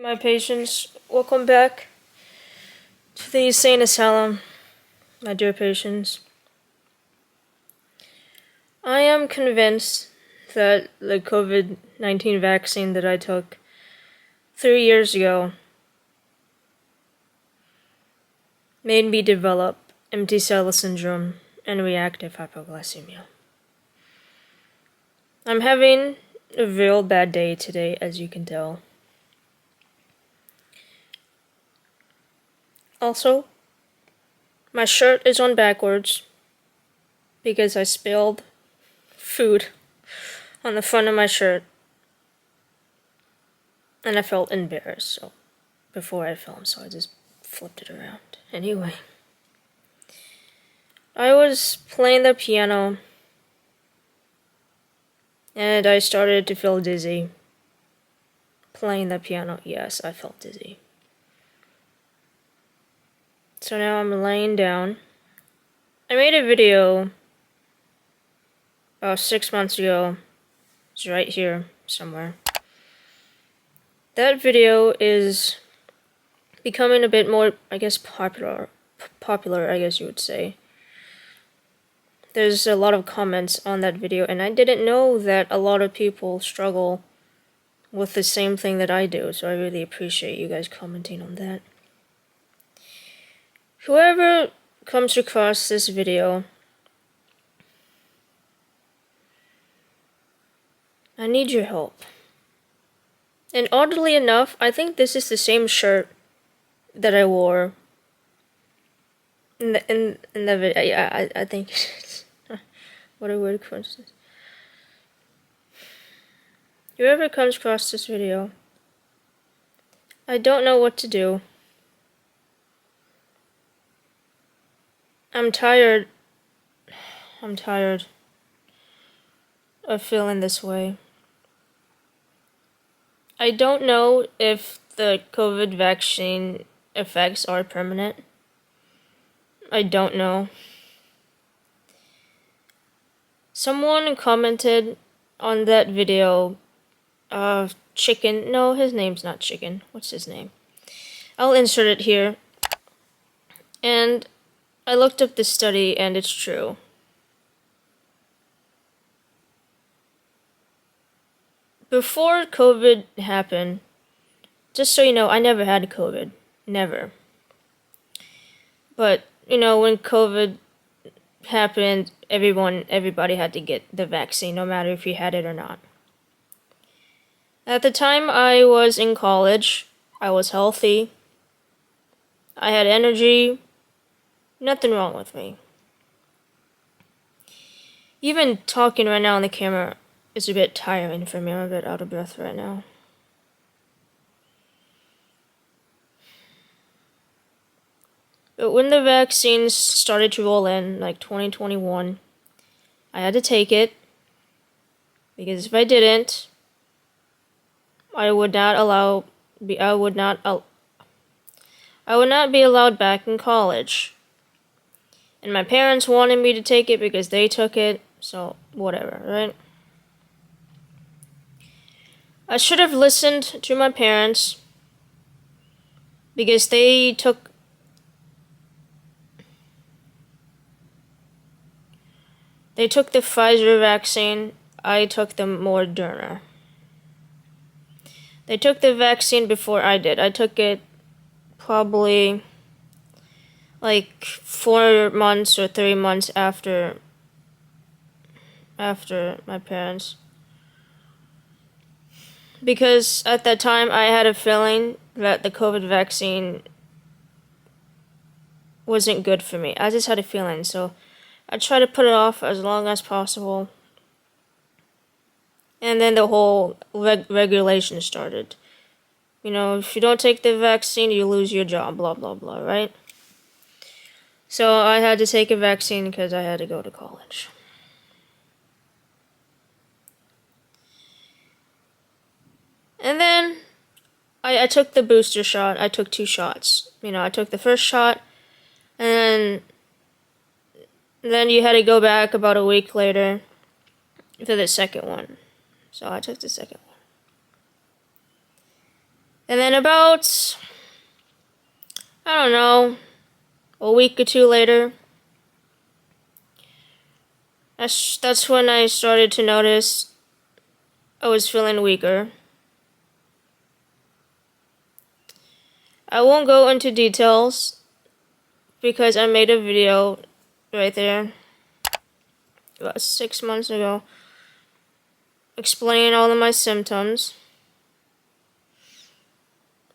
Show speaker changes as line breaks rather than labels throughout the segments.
My patients, welcome back to the insane asylum, my dear patients. I am convinced that the COVID-19 vaccine that I took 3 years ago made me develop Empty Sella Syndrome and reactive hypoglycemia. I'm having a real bad day today, as you can tell. Also, my shirt is on backwards because I spilled food on the front of my shirt and I felt embarrassed, so before I filmed, so I just flipped it around. Anyway, I was playing the piano and I started to feel dizzy. Playing the piano, yes, I felt dizzy. So now I'm laying down. I made a video about 6 months ago. It's right here somewhere. That video is becoming a bit more, I guess, popular, I guess you would say. There's a lot of comments on that video, and I didn't know that a lot of people struggle with the same thing that I do, so I really appreciate you guys commenting on that. Whoever comes across this video, I need your help. And oddly enough, I think this is the same shirt that I wore in the video. Yeah, I think what a weird coincidence. Whoever comes across this video, I don't know what to do. I'm tired of feeling this way. I don't know if the COVID vaccine effects are permanent. I don't know. Someone commented on that video, Chicken. No, his name's not Chicken. What's his name? I'll insert it here. And I looked up this study and it's true. Before COVID happened, just so you know, I never had COVID. Never. But, when COVID happened, everybody had to get the vaccine, no matter if you had it or not. At the time I was in college, I was healthy. I had energy. Nothing wrong with me. Even talking right now on the camera is a bit tiring for me. I'm a bit out of breath right now. But when the vaccines started to roll in, like 2021, I had to take it. Because if I didn't, I would not be allowed back in college. And my parents wanted me to take it because they took it, so whatever, right? I should have listened to my parents because they took the Pfizer vaccine. I took the Moderna. They took the vaccine before I did. I took it probably like 4 months or 3 months after my parents. Because at that time I had a feeling that the COVID vaccine wasn't good for me. I just had a feeling, so I tried to put it off as long as possible. And then the whole regulation started. If you don't take the vaccine, you lose your job, blah, blah, blah, right? So I had to take a vaccine because I had to go to college. And then I took the booster shot. I took 2 shots. I took the first shot, and then you had to go back about a week later for the second one. So I took the second one. And then about, I don't know, a week or two later, that's when I started to notice I was feeling weaker. I won't go into details because I made a video right there about 6 months ago explaining all of my symptoms.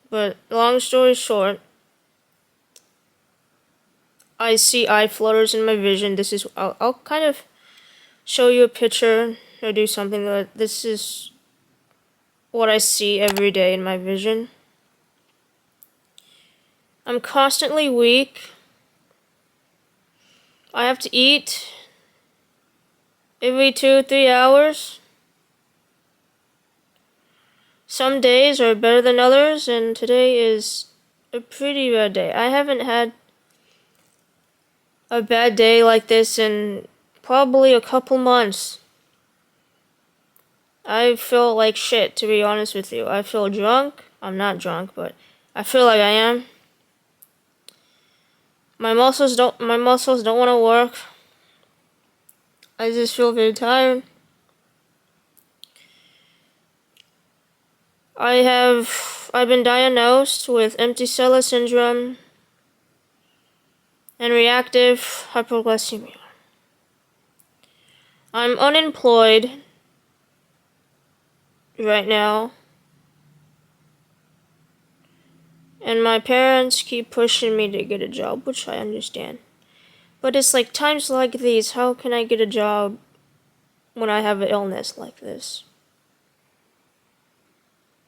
But long story short, I see eye flutters in my vision. I'll kind of show you a picture or do something that this is what I see every day in my vision. I'm constantly weak. I have to eat every 2-3 hours. Some days are better than others, and today is a pretty bad day. I haven't had a bad day like this in probably a couple months. I feel like shit, to be honest with you. I feel drunk. I'm not drunk, but I feel like I am. My muscles don't want to work. I just feel very tired. I've been diagnosed with Empty Sella Syndrome and reactive hypoglycemia. I'm unemployed right now, and my parents keep pushing me to get a job, which I understand. But it's like times like these, how can I get a job when I have an illness like this?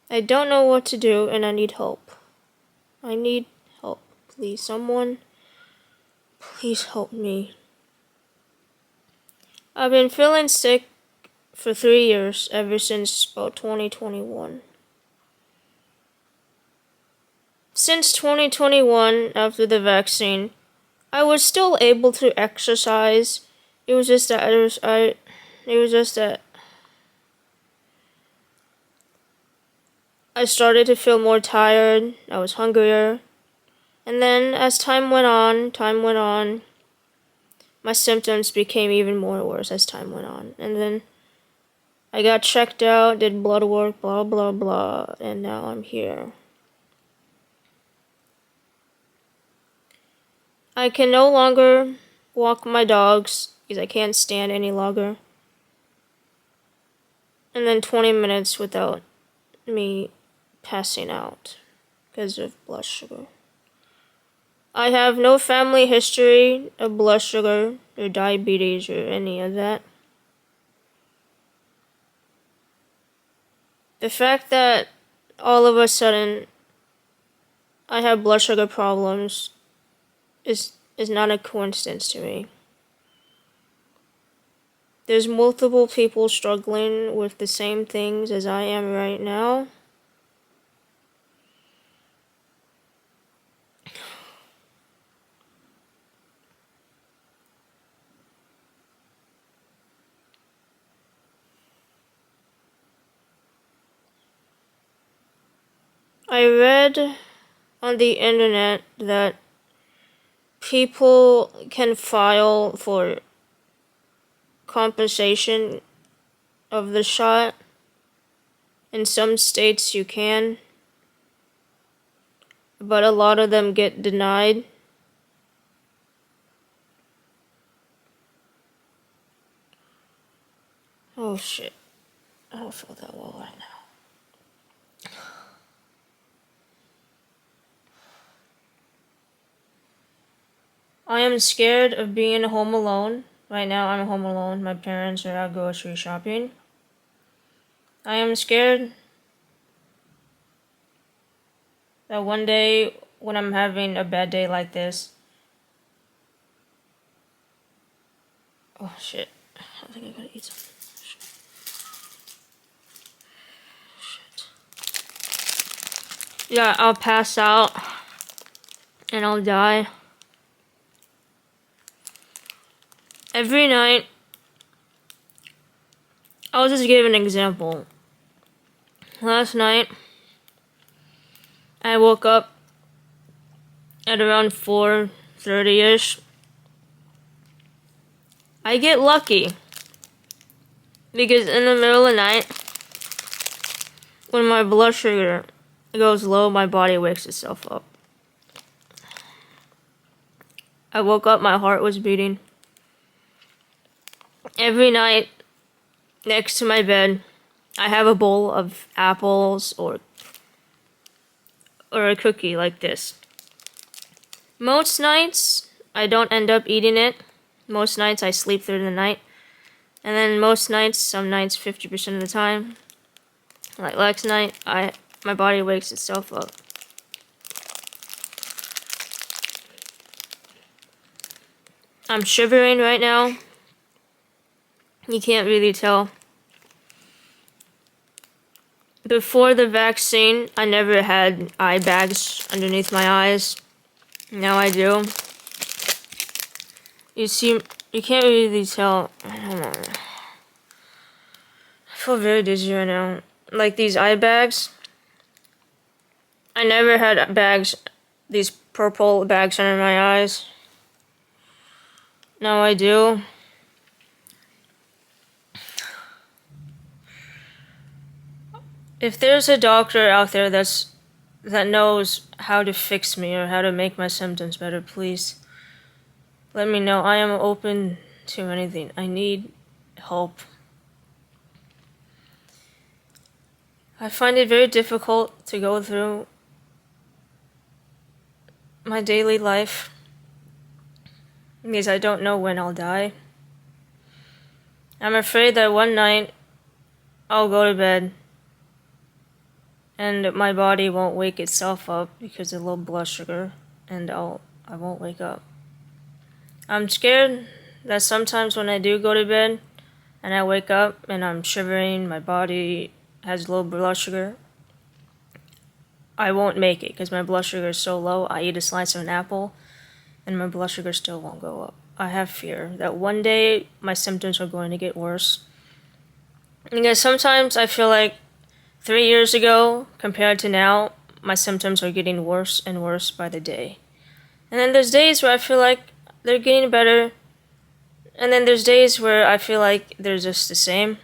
I don't know what to do, and I need help. I need help. Please, someone, please help me. I've been feeling sick for 3 years, ever since about 2021. Since 2021, after the vaccine, I was still able to exercise. It was just that I started to feel more tired. I was hungrier. And then as time went on, my symptoms became even more worse as time went on. And then I got checked out, did blood work, blah, blah, blah, and now I'm here. I can no longer walk my dogs because I can't stand any longer. And then 20 minutes without me passing out because of blood sugar. I have no family history of blood sugar or diabetes or any of that. The fact that all of a sudden I have blood sugar problems is not a coincidence to me. There's multiple people struggling with the same things as I am right now. I read on the internet that people can file for compensation of the shot. In some states you can, but a lot of them get denied. Oh shit, I don't feel that well right now. I am scared of being home alone. Right now I'm home alone. My parents are out grocery shopping. I am scared that one day when I'm having a bad day like this... Oh shit. I think I gotta eat something. Shit. Yeah, I'll pass out and I'll die. Every night, I'll just give an example. Last night, I woke up at around 4:30ish. I get lucky because in the middle of the night, when my blood sugar goes low, my body wakes itself up. I woke up, my heart was beating. Every night, next to my bed, I have a bowl of apples or a cookie like this. Most nights, I don't end up eating it. Most nights, I sleep through the night. And then most nights, some nights, 50% of the time, like last night, my body wakes itself up. I'm shivering right now. You can't really tell. Before the vaccine, I never had eye bags underneath my eyes. Now I do. You see, you can't really tell. I don't know. I feel very dizzy right now. Like these eye bags. I never had bags, these purple bags under my eyes. Now I do. If there's a doctor out there that knows how to fix me or how to make my symptoms better, please let me know. I am open to anything. I need help. I find it very difficult to go through my daily life because I don't know when I'll die. I'm afraid that one night I'll go to bed and my body won't wake itself up because of low blood sugar, and I won't wake up. I'm scared that sometimes when I do go to bed and I wake up and I'm shivering, my body has low blood sugar, I won't make it because my blood sugar is so low. I eat a slice of an apple and my blood sugar still won't go up. I have fear that one day my symptoms are going to get worse. Because sometimes I feel like 3 years ago compared to now, my symptoms are getting worse and worse by the day. And then there's days where I feel like they're getting better. And then there's days where I feel like they're just the same.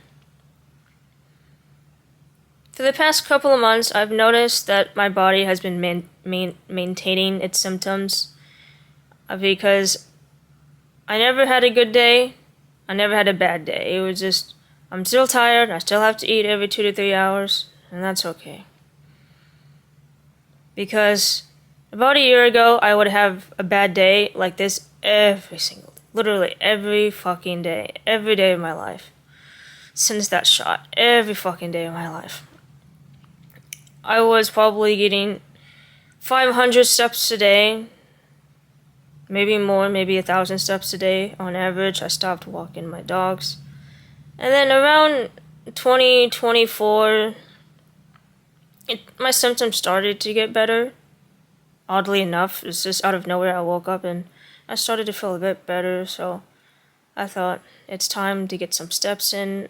For the past couple of months, I've noticed that my body has been maintaining its symptoms because I never had a good day. I never had a bad day. It was just, I'm still tired. I still have to eat every 2 to 3 hours. And that's okay. Because about a year ago, I would have a bad day like this every single day. Literally every fucking day. Every day of my life. Since that shot. Every fucking day of my life. I was probably getting 500 steps a day. Maybe more, maybe 1,000 steps a day on average. I stopped walking my dogs. And then around 2024, my symptoms started to get better. Oddly enough, it's just out of nowhere I woke up and I started to feel a bit better, so I thought it's time to get some steps in.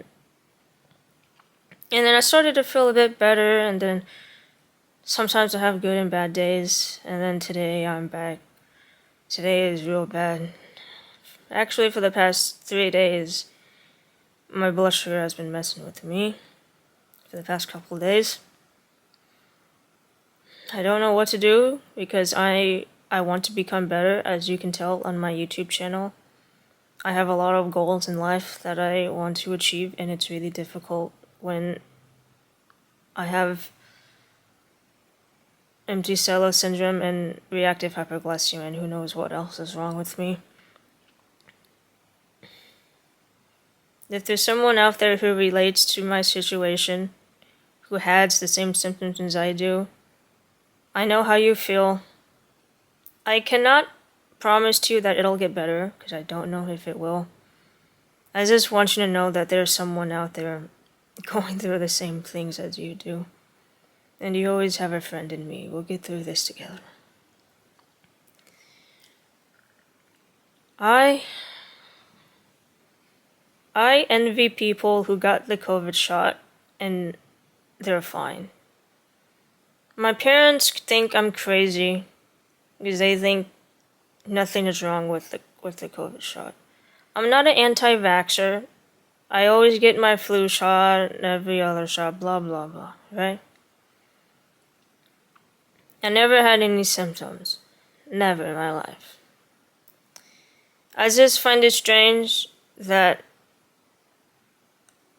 And then I started to feel a bit better, and then sometimes I have good and bad days, and then today I'm back. Today is real bad. Actually, for the past 3 days, my blood sugar has been messing with me for the past couple of days. I don't know what to do because I want to become better, as you can tell on my YouTube channel. I have a lot of goals in life that I want to achieve, and it's really difficult when I have Empty Sella Syndrome and reactive hyperglycemia, and who knows what else is wrong with me. If there's someone out there who relates to my situation, who has the same symptoms as I do, I know how you feel. I cannot promise to you that it'll get better, because I don't know if it will. I just want you to know that there's someone out there going through the same things as you do. And you always have a friend in me. We'll get through this together. I envy people who got the COVID shot and they're fine. My parents think I'm crazy because they think nothing is wrong with the COVID shot. I'm not an anti-vaxxer. I always get my flu shot, every other shot, blah blah blah, right? I never had any symptoms. Never in my life. I just find it strange that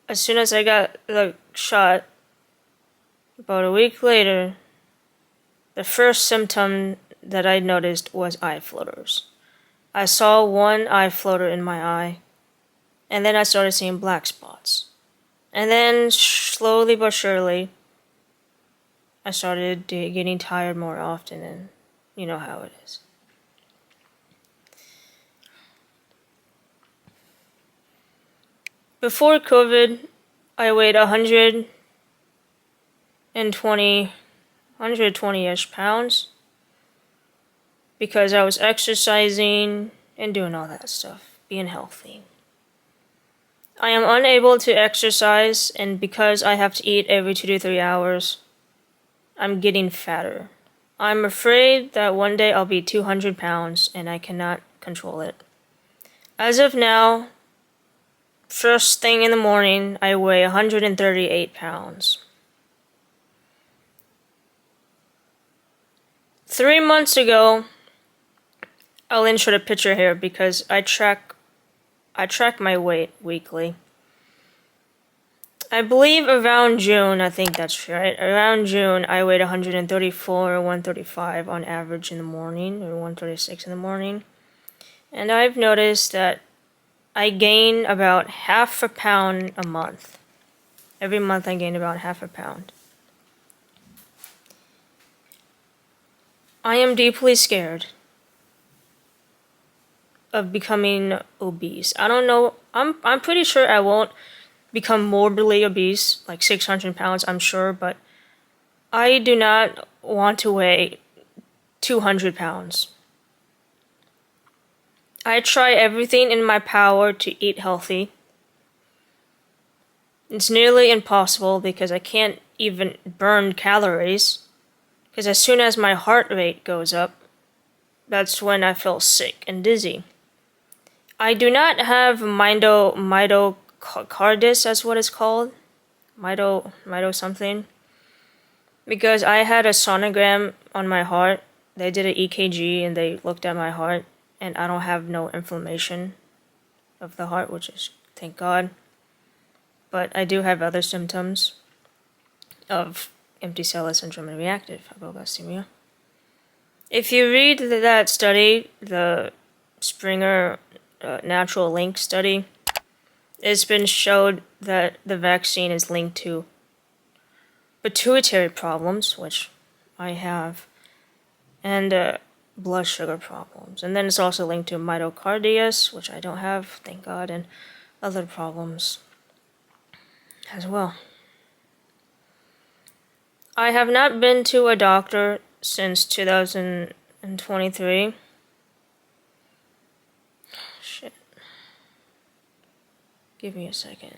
as soon as I got the shot, about a week later, the first symptom that I noticed was eye flutters. I saw one eye flutter in my eye, and then I started seeing black spots. And then slowly but surely, I started getting tired more often, and you know how it is. Before COVID, I weighed 120-ish pounds because I was exercising and doing all that stuff, being healthy. I am unable to exercise, and because I have to eat every 2 to 3 hours, I'm getting fatter. I'm afraid that one day I'll be 200 pounds and I cannot control it. As of now, first thing in the morning, I weigh 138 pounds. 3 months ago, I'll insert a picture here because I track my weight weekly. I believe around June, I think that's right. Around June, I weighed 134 or 135 on average in the morning, or 136 in the morning. And I've noticed that I gain about half a pound a month. Every month I gain about half a pound. I am deeply scared of becoming obese. I don't know. I'm pretty sure I won't become morbidly obese, like 600 pounds, I'm sure, but I do not want to weigh 200 pounds. I try everything in my power to eat healthy. It's nearly impossible because I can't even burn calories. Because as soon as my heart rate goes up, that's when I feel sick and dizzy. I do not have myocarditis, that's what it's called. Mito something. Because I had a sonogram on my heart. They did an EKG and they looked at my heart, and I don't have no inflammation of the heart, which is, thank God. But I do have other symptoms of Empty Sella Syndrome and reactive hypoglycemia. If you read that study, the Springer Natural Link study, it's been showed that the vaccine is linked to pituitary problems, which I have, and blood sugar problems. And then it's also linked to myocarditis, which I don't have, thank God, and other problems as well. I have not been to a doctor since 2023. Shit. Give me a second.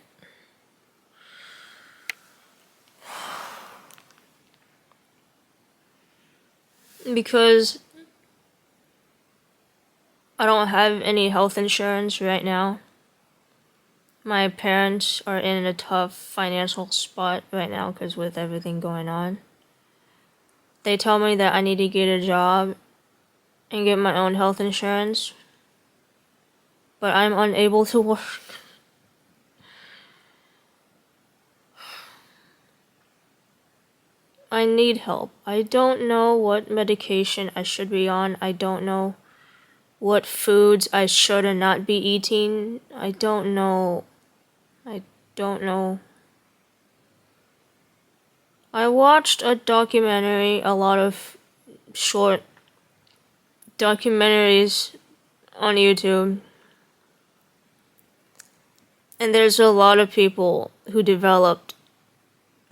Because I don't have any health insurance right now. My parents are in a tough financial spot right now because with everything going on. They tell me that I need to get a job and get my own health insurance, but I'm unable to work. I need help. I don't know what medication I should be on. I don't know what foods I should or not be eating. I don't know. I watched a documentary, a lot of short documentaries on YouTube. And there's a lot of people who developed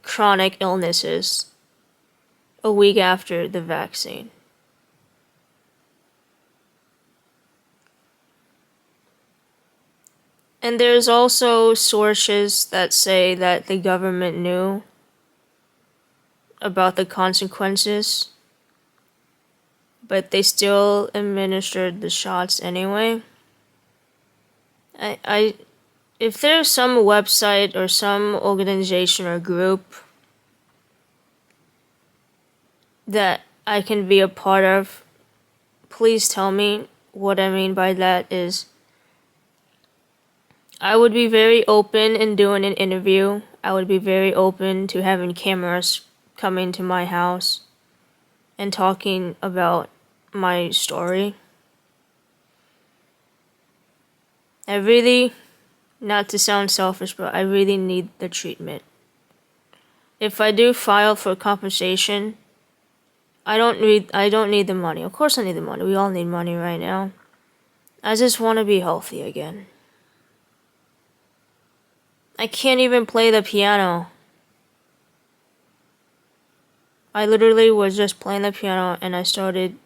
chronic illnesses a week after the vaccine. And there's also sources that say that the government knew about the consequences, but they still administered the shots anyway. If there's some website or some organization or group that I can be a part of, please tell me. What I mean by that is, I would be very open in doing an interview. I would be very open to having cameras coming to my house and talking about my story. I really, not to sound selfish, but I really need the treatment. If I do file for compensation, I don't need the money. Of course I need the money. We all need money right now. I just want to be healthy again. I can't even play the piano. I literally was just playing the piano and I started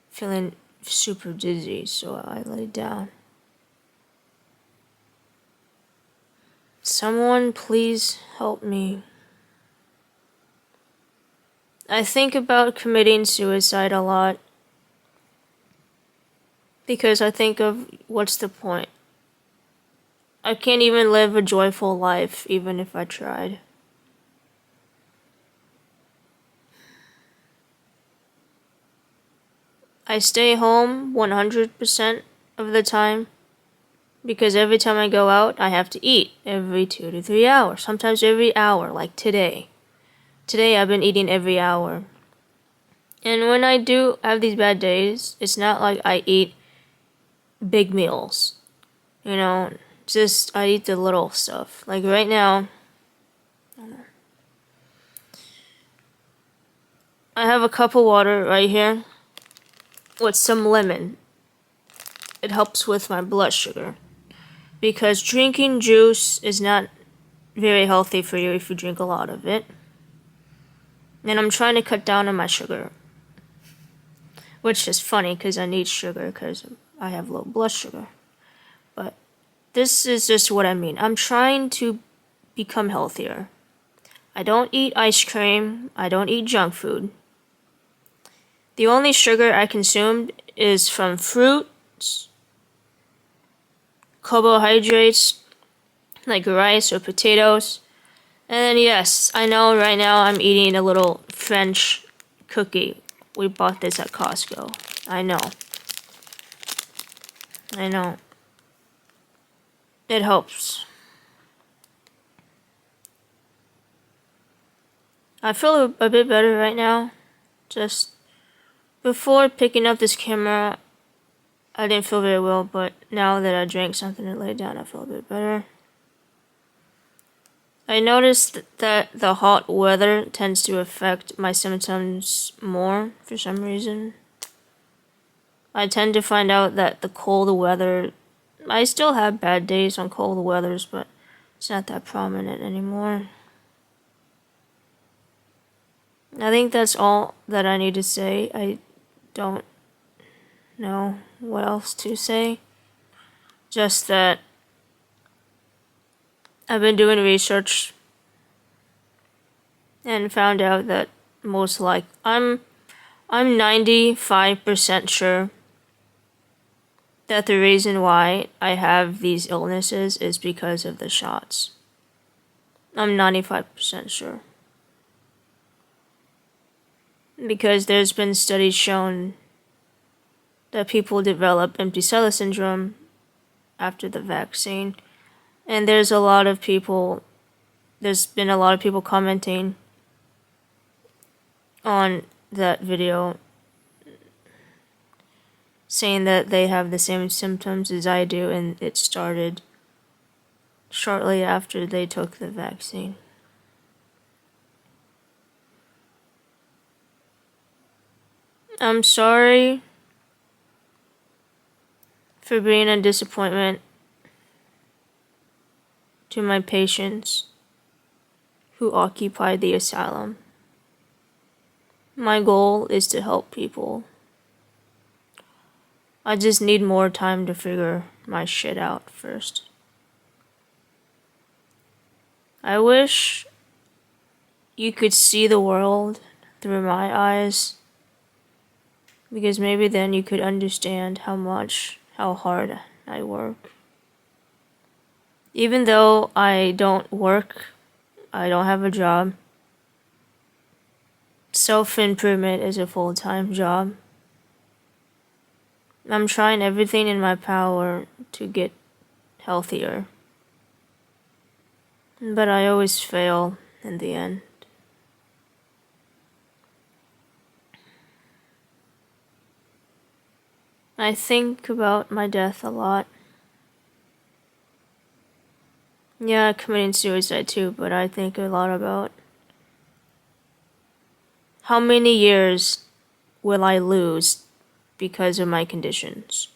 feeling super dizzy, so I laid down. Someone please help me. I think about committing suicide a lot because I think of what's the point? I can't even live a joyful life even if I tried. I stay home 100% of the time because every time I go out, I have to eat every 2 to 3 hours, sometimes every hour, like today. Today I've been eating every hour. And when I do have these bad days, it's not like I eat big meals. You know, just I eat the little stuff. Like right now, I have a cup of water right here with some lemon. It helps with my blood sugar. Because drinking juice is not very healthy for you if you drink a lot of it. And I'm trying to cut down on my sugar. Which is funny because I need sugar because I have low blood sugar. But this is just what I mean. I'm trying to become healthier. I don't eat ice cream. I don't eat junk food. The only sugar I consumed is from fruits, carbohydrates, like rice or potatoes. And then yes, I know right now I'm eating a little French cookie. We bought this at Costco. I know. It helps. I feel a bit better right now. Just before picking up this camera, I didn't feel very well, but now that I drank something and laid down, I feel a bit better. I noticed that the hot weather tends to affect my symptoms more for some reason. I tend to find out that the cold weather, I still have bad days on cold weathers, but it's not that prominent anymore. I think that's all that I need to say. I don't know what else to say. Just that I've been doing research and found out that I'm 95% sure that the reason why I have these illnesses is because of the shots. I'm 95% sure. Because there's been studies shown that people develop Empty Sella Syndrome after the vaccine. And there's been a lot of people commenting on that video saying that they have the same symptoms as I do, and it started shortly after they took the vaccine. I'm sorry for being a disappointment to my patients who occupy the asylum. My goal is to help people. I just need more time to figure my shit out first. I wish you could see the world through my eyes, because maybe then you could understand how hard I work. Even though I don't work, I don't have a job, self-improvement is a full-time job. I'm trying everything in my power to get healthier, but I always fail in the end. I think about my death a lot. Yeah, committing suicide too, but I think a lot about how many years will I lose because of my conditions.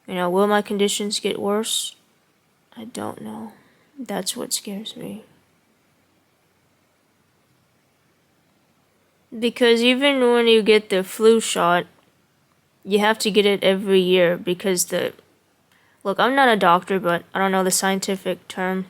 Will my conditions get worse? I don't know. That's what scares me. Because even when you get the flu shot, you have to get it every year because look, I'm not a doctor, but I don't know the scientific term.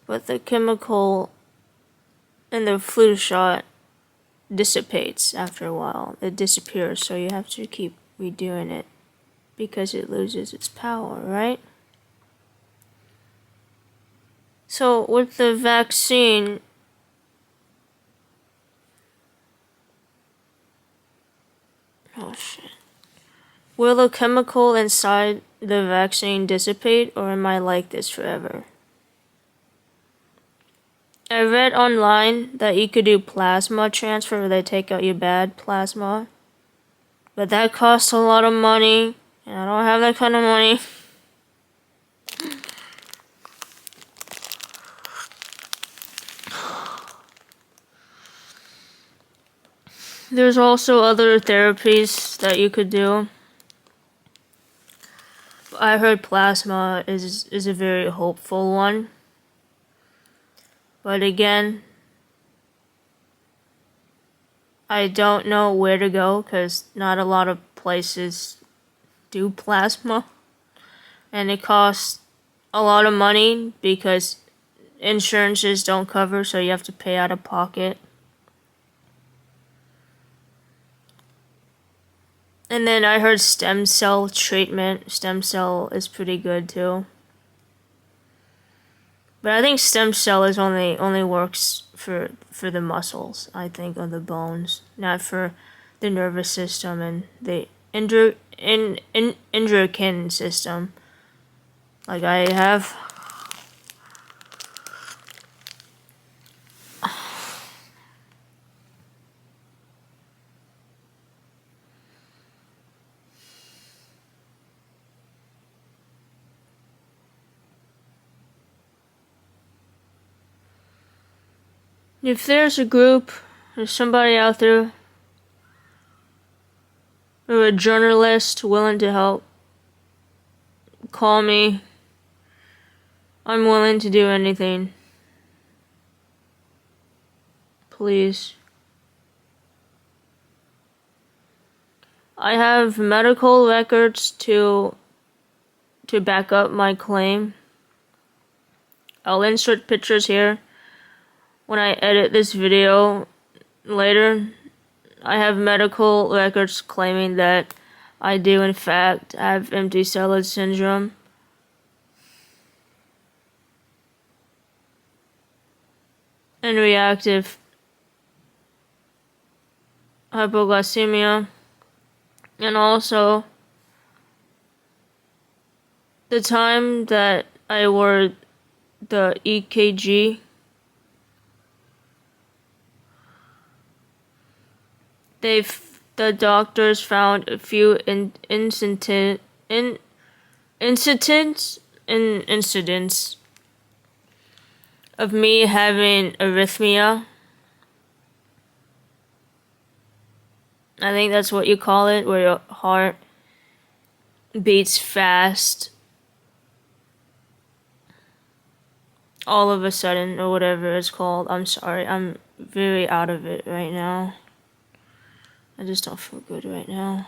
But the chemical in the flu shot dissipates after a while. It disappears, so you have to keep redoing it because it loses its power, right? So with the vaccine, oh shit. Will the chemical inside the vaccine dissipate, or am I like this forever? I read online that you could do plasma transfer where they take out your bad plasma. But that costs a lot of money, and I don't have that kind of money. There's also other therapies that you could do. I heard plasma is a very hopeful one. But again, I don't know where to go because not a lot of places do plasma. And it costs a lot of money because insurances don't cover, so you have to pay out of pocket. And then I heard stem cell treatment. Stem cell is pretty good too. But I think stem cell is only works for the muscles, I think, or the bones, not for the nervous system and the endocrine system. Like I have. If there's a group, there's somebody out there, or a journalist willing to help, call me. I'm willing to do anything. Please. I have medical records to back up my claim. I'll insert pictures here. When I edit this video later, I have medical records claiming that I do in fact have Empty Sella Syndrome. And reactive hypoglycemia. And also, the time that I wore the EKG, the doctors found a few incidents of me having arrhythmia. I think that's what you call it, where your heart beats fast all of a sudden, or whatever it's called. I'm sorry, I'm very out of it right now. I just don't feel good right now.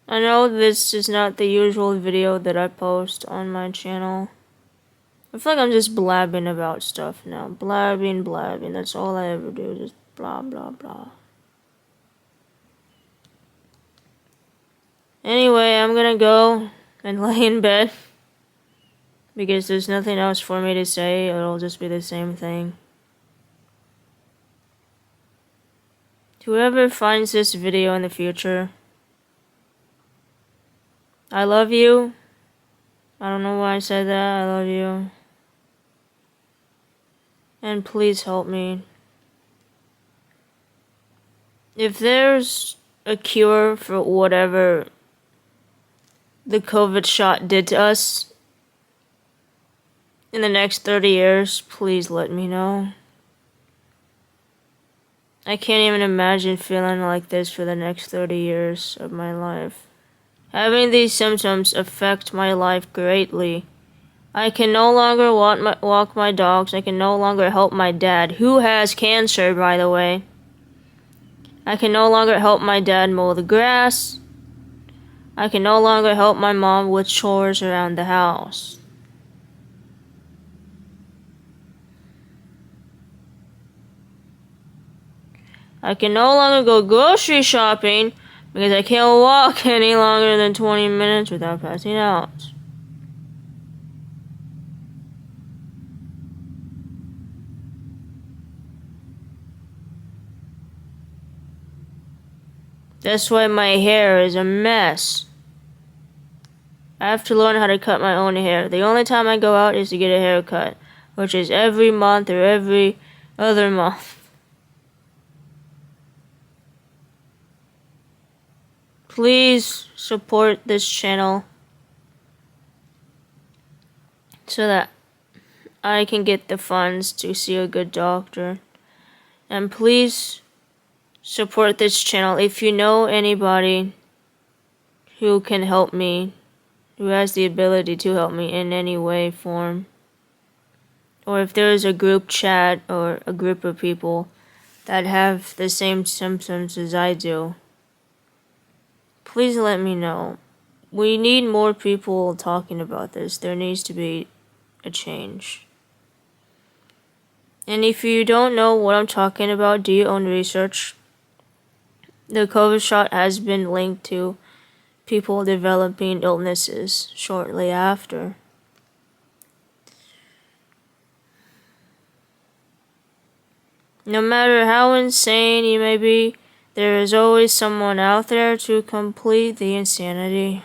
I know this is not the usual video that I post on my channel. I feel like I'm just blabbing about stuff now. Blabbing. That's all I ever do. Just blah, blah, blah. Anyway, I'm gonna go and lay in bed. Because there's nothing else for me to say. It'll just be the same thing. Whoever finds this video in the future, I love you. I don't know why I said that. I love you. And please help me. If there's a cure for whatever the COVID shot did to us in the next 30 years, please let me know. I can't even imagine feeling like this for the next 30 years of my life. Having these symptoms affect my life greatly. I can no longer walk my dogs. I can no longer help my dad, who has cancer, by the way. I can no longer help my dad mow the grass. I can no longer help my mom with chores around the house. I can no longer go grocery shopping because I can't walk any longer than 20 minutes without passing out. That's why my hair is a mess. I have to learn how to cut my own hair. The only time I go out is to get a haircut, which is every month or every other month. Please support this channel so that I can get the funds to see a good doctor. And please support this channel if you know anybody who can help me, who has the ability to help me in any way, form. Or if there is a group chat or a group of people that have the same symptoms as I do. Please let me know. We need more people talking about this. There needs to be a change. And if you don't know what I'm talking about, do your own research. The COVID shot has been linked to people developing illnesses shortly after. No matter how insane you may be, there is always someone out there to complete the insanity.